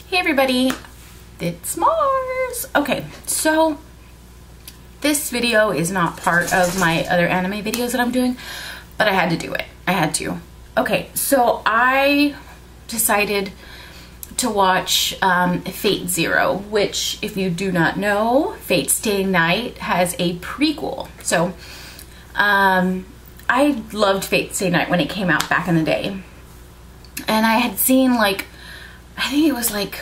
Hey everybody, it's Mars. Okay, so this video is not part of my other anime videos that I'm doing, but I had to do it. I had to. Okay, so I decided to watch Fate Zero, which, if you do not know, Fate Stay Night has a prequel. So I loved Fate Stay Night when it came out back in the day. And I had seen, like, I think it was like,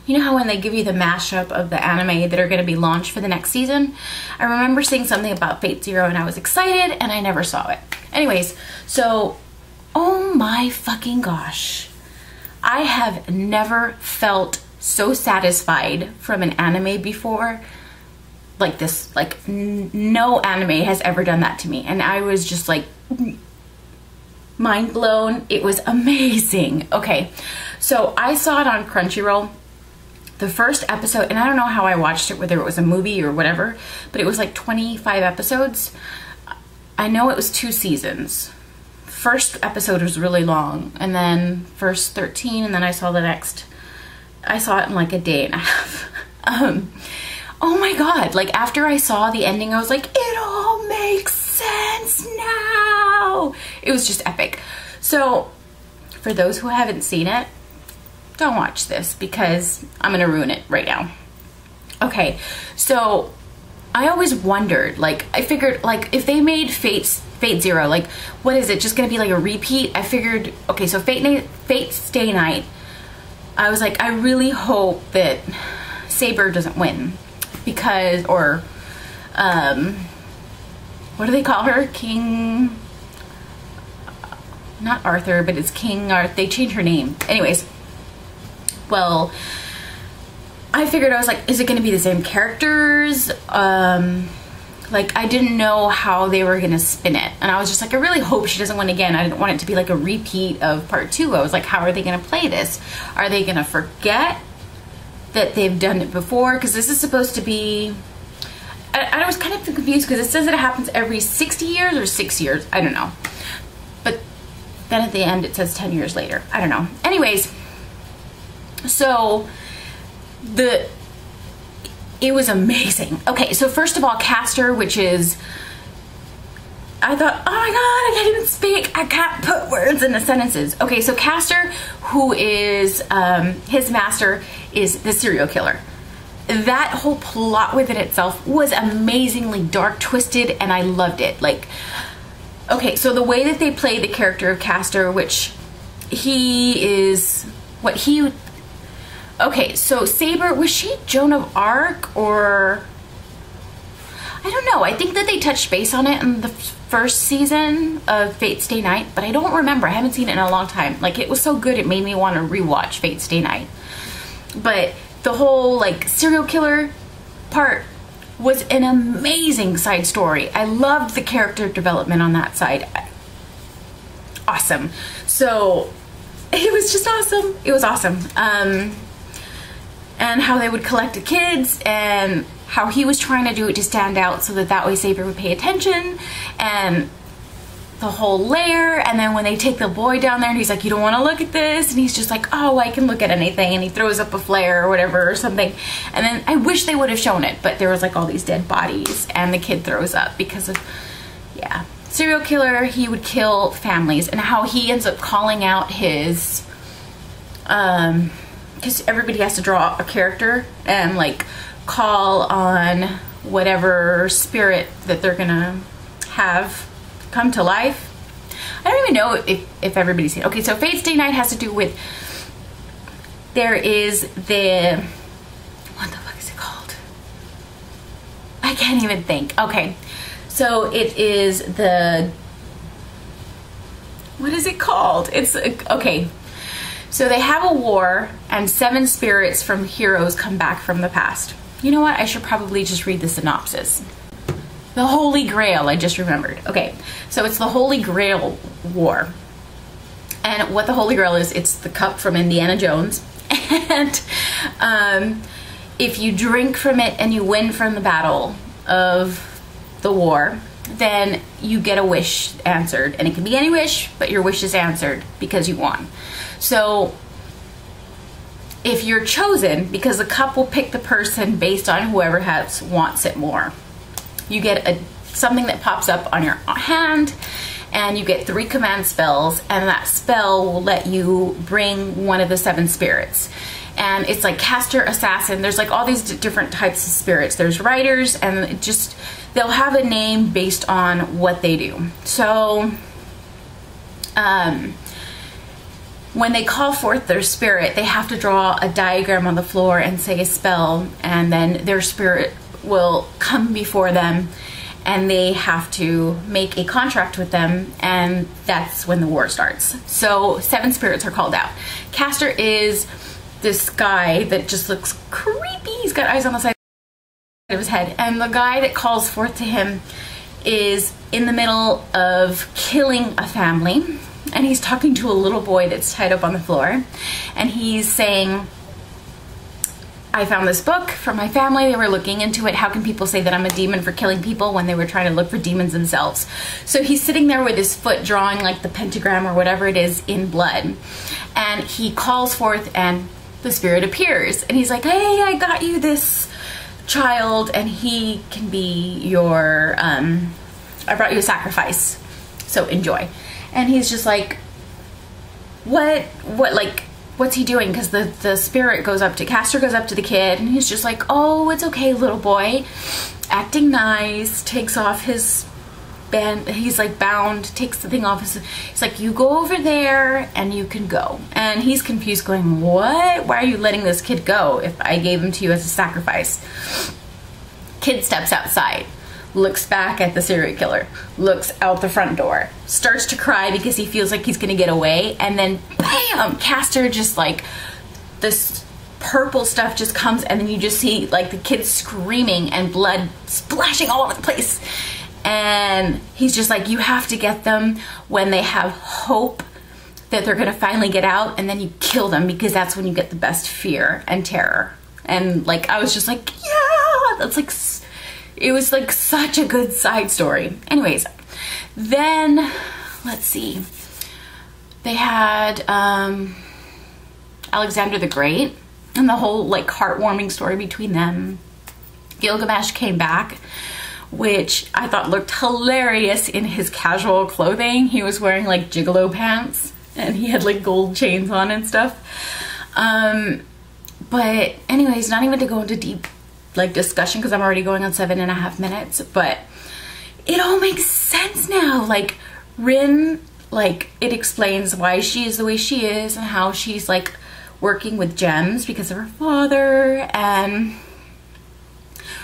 you know how when they give you the mashup of the anime that are going to be launched for the next season? I remember seeing something about Fate Zero and I was excited and I never saw it. Anyways, so, oh my fucking gosh. I have never felt so satisfied from an anime before like this. Like, no anime has ever done that to me. And I was just like, mind blown. It was amazing. Okay, so I saw it on Crunchyroll, the first episode, and I don't know how I watched it, whether it was a movie or whatever, but it was like 25 episodes. I know it was 2 seasons. First episode was really long, and then first 13, and then I saw the next. I saw it in like a day and a half. Oh my god, like after I saw the ending, I was like, it all makes sense now. It was just epic. So for those who haven't seen it, don't watch this because I'm gonna ruin it right now. Okay, so I always wondered, like, I figured, like, if they made Fate Zero, like, what is it, just gonna be like a repeat? I figured, okay, so Fate Stay Night, I was like, I really hope that Saber doesn't win, because, or what do they call her? King, not Arthur, but it's King Arthur. They changed her name. Anyways, well, I figured, I was like, is it going to be the same characters? Like, I didn't know how they were going to spin it. And I was just like, I really hope she doesn't win again. I didn't want it to be like a repeat of part 2. I was like, how are they going to play this? Are they going to forget that they've done it before? Because this is supposed to be... I was kind of confused because it says that it happens every 60 years or 6 years. I don't know. But then at the end it says 10 years later. I don't know. Anyways, so it was amazing. Okay, so first of all, Caster, which is... I thought, oh my god, I can't even speak. I can't put words into sentences. Okay, so Caster, who is, his master is the serial killer. That whole plot within itself was amazingly dark, twisted, and I loved it. Like, okay, so the way that they play the character of Caster, which he is, what he, okay, so Saber, was she Joan of Arc, or, I don't know. I think that they touched base on it in the first season of Fate Stay Night, but I don't remember. I haven't seen it in a long time. Like, it was so good, it made me want to rewatch Fate Stay Night. But the whole, like, serial killer part was an amazing side story. I loved the character development on that side. Awesome. So it was just awesome. It was awesome. And how they would collect the kids, and how he was trying to do it to stand out so that way Saber would pay attention, and the whole lair. And then when they take the boy down there and he's like, you don't want to look at this, and he's just like, oh, I can look at anything, and he throws up a flare or whatever or something. And then I wish they would have shown it, but there was like all these dead bodies and the kid throws up because of, yeah, serial killer. He would kill families, and how he ends up calling out his because everybody has to draw a character and like call on whatever spirit that they're gonna have come to life. I don't even know if everybody's seen it. Okay, so Fate Stay Night has to do with, there is the, what the fuck is it called? I can't even think. Okay, so it is the, what is it called? It's, okay, so they have a war and 7 spirits from heroes come back from the past. You know what? I should probably just read the synopsis. The Holy Grail, I just remembered. Okay, so it's the Holy Grail War. And what the Holy Grail is, it's the cup from Indiana Jones. And if you drink from it and you win from the battle of the war, then you get a wish answered. And it can be any wish, but your wish is answered because you won. So if you're chosen, because the cup will pick the person based on whoever wants it more. You get something that pops up on your hand, and you get 3 command spells, and that spell will let you bring one of the 7 spirits. And it's like caster, assassin, there's like all these different types of spirits. There's riders, and they'll have a name based on what they do. So when they call forth their spirit, they have to draw a diagram on the floor and say a spell, and then their spirit will come before them, and they have to make a contract with them, and that's when the war starts. So 7 spirits are called out. Caster is this guy that just looks creepy. He's got eyes on the side of his head, and the guy that calls forth to him is in the middle of killing a family, and he's talking to a little boy that's tied up on the floor, and he's saying, I found this book from my family. They were looking into it. How can people say that I'm a demon for killing people when they were trying to look for demons themselves? So he's sitting there with his foot drawing like the pentagram or whatever it is in blood. And he calls forth, and the spirit appears. And he's like, hey, I got you this child, and he can be your, I brought you a sacrifice. So enjoy. And he's just like, what, like, what's he doing? Because the spirit goes up to, Caster goes up to the kid, and he's just like, oh, it's okay, little boy. Acting nice, takes off his band, he's like bound, takes the thing off. He's like, you go over there and you can go. And he's confused, going, what? Why are you letting this kid go if I gave him to you as a sacrifice? Kid steps outside, looks back at the serial killer, looks out the front door, starts to cry because he feels like he's gonna get away, and then bam, Caster just like, this purple stuff just comes, and then you just see like the kid screaming and blood splashing all over the place. And he's just like, you have to get them when they have hope that they're gonna finally get out, and then you kill them, because that's when you get the best fear and terror. And like, I was just like, yeah, that's like, it was like such a good side story. Anyways, then let's see. They had Alexander the Great, and the whole like heartwarming story between them. Gilgamesh came back, which I thought looked hilarious in his casual clothing. He was wearing like gigolo pants, and he had like gold chains on and stuff. But anyways, not even to go into deep like discussion, because I'm already going on 7.5 minutes, but it all makes sense now. Like Rin, like it explains why she is the way she is, and how she's like working with gems because of her father, and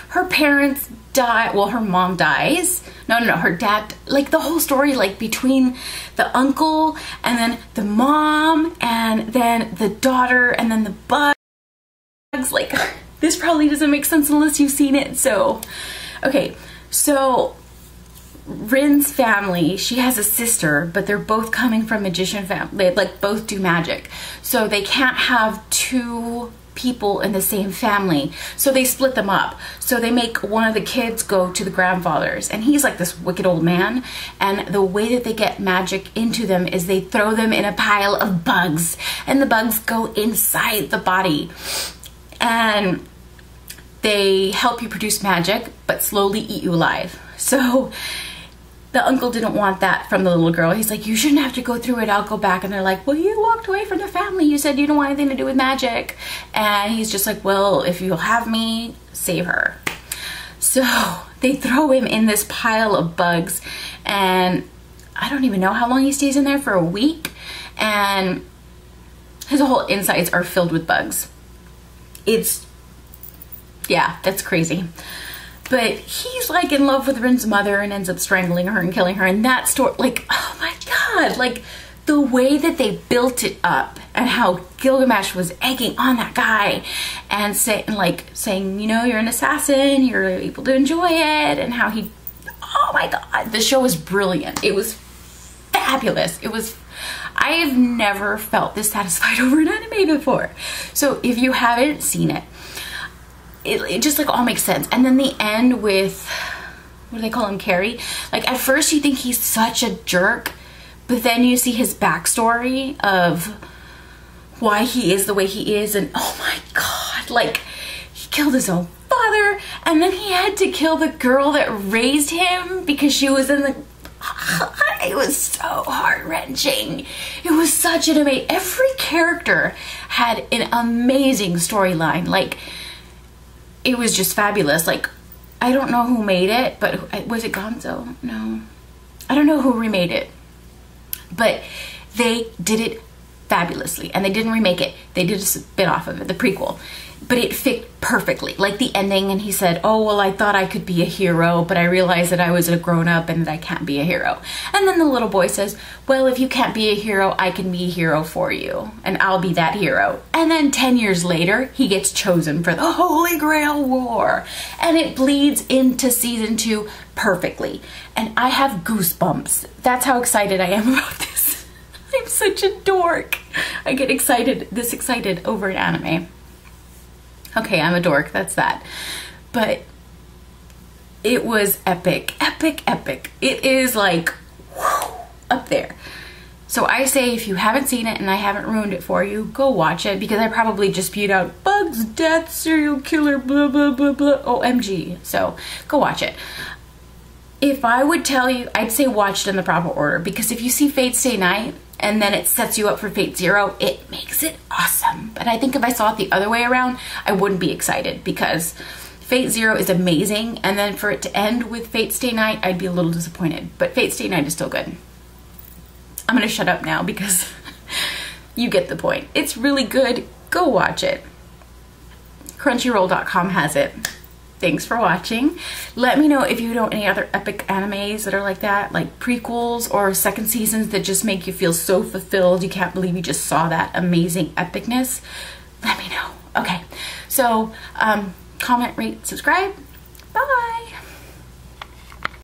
her parents die. Well, her mom dies. No, her dad, like the whole story, like between the uncle and then the mom and then the daughter and then the bugs, like this probably doesn't make sense unless you've seen it. So, okay, so Rin's family, she has a sister, but they're both coming from magician family. They like both do magic. So they can't have 2 people in the same family. So they split them up. So they make one of the kids go to the grandfather's, and he's like this wicked old man. And the way that they get magic into them is they throw them in a pile of bugs, and the bugs go inside the body. And they help you produce magic, but slowly eat you alive. So the uncle didn't want that from the little girl. He's like, you shouldn't have to go through it, I'll go back. And they're like, well, you walked away from the family. You said you don't want anything to do with magic. And he's just like, well, if you'll have me, save her. So they throw him in this pile of bugs, and I don't even know how long he stays in there, for a week. And his whole insides are filled with bugs. It's, yeah, that's crazy. But he's like in love with Rin's mother and ends up strangling her and killing her. And that story, like, oh my God, like the way that they built it up, and how Gilgamesh was egging on that guy and saying, you know, you're an assassin, you're able to enjoy it, and how he, oh my God, the show was brilliant. It was fabulous. It was, I have never felt this satisfied over an anime before. So if you haven't seen it, it just like all makes sense. And then the end with, what do they call him, Carrie? Like at first you think he's such a jerk, but then you see his backstory of why he is the way he is. And oh my God, like, he killed his own father, and then he had to kill the girl that raised him because she was in the... It was so heart-wrenching. It was such an amazing... Every character had an amazing storyline. Like, it was just fabulous. Like, I don't know who made it, but was it Gonzo? No. I don't know who remade it. But they did it fabulously, and they didn't remake it. They did a spin-off of it, the prequel. But it fit perfectly, like the ending, and he said, oh, well, I thought I could be a hero, but I realized that I was a grown-up and that I can't be a hero. And then the little boy says, well, if you can't be a hero, I can be a hero for you, and I'll be that hero. And then 10 years later, he gets chosen for the Holy Grail War, and it bleeds into season 2 perfectly. And I have goosebumps. That's how excited I am about this. I'm such a dork. I get this excited over an anime. Okay, I'm a dork, that's that. But it was epic, epic, epic. It is like, whew, up there. So I say, if you haven't seen it and I haven't ruined it for you, go watch it, because I probably just spewed out bugs, death, serial killer, blah, blah, blah, blah, OMG. So go watch it. If I would tell you, I'd say watch it in the proper order, because if you see Fate Stay Night, and then it sets you up for Fate Zero, it makes it awesome. But I think if I saw it the other way around, I wouldn't be excited, because Fate Zero is amazing, and then for it to end with Fate Stay Night, I'd be a little disappointed. But Fate Stay Night is still good. I'm gonna shut up now because you get the point. It's really good. Go watch it. Crunchyroll.com has it. Thanks for watching. Let me know if you know any other epic animes that are like that, like prequels or second seasons that just make you feel so fulfilled you can't believe you just saw that amazing epicness. Let me know. Okay, so comment, rate, subscribe. Bye.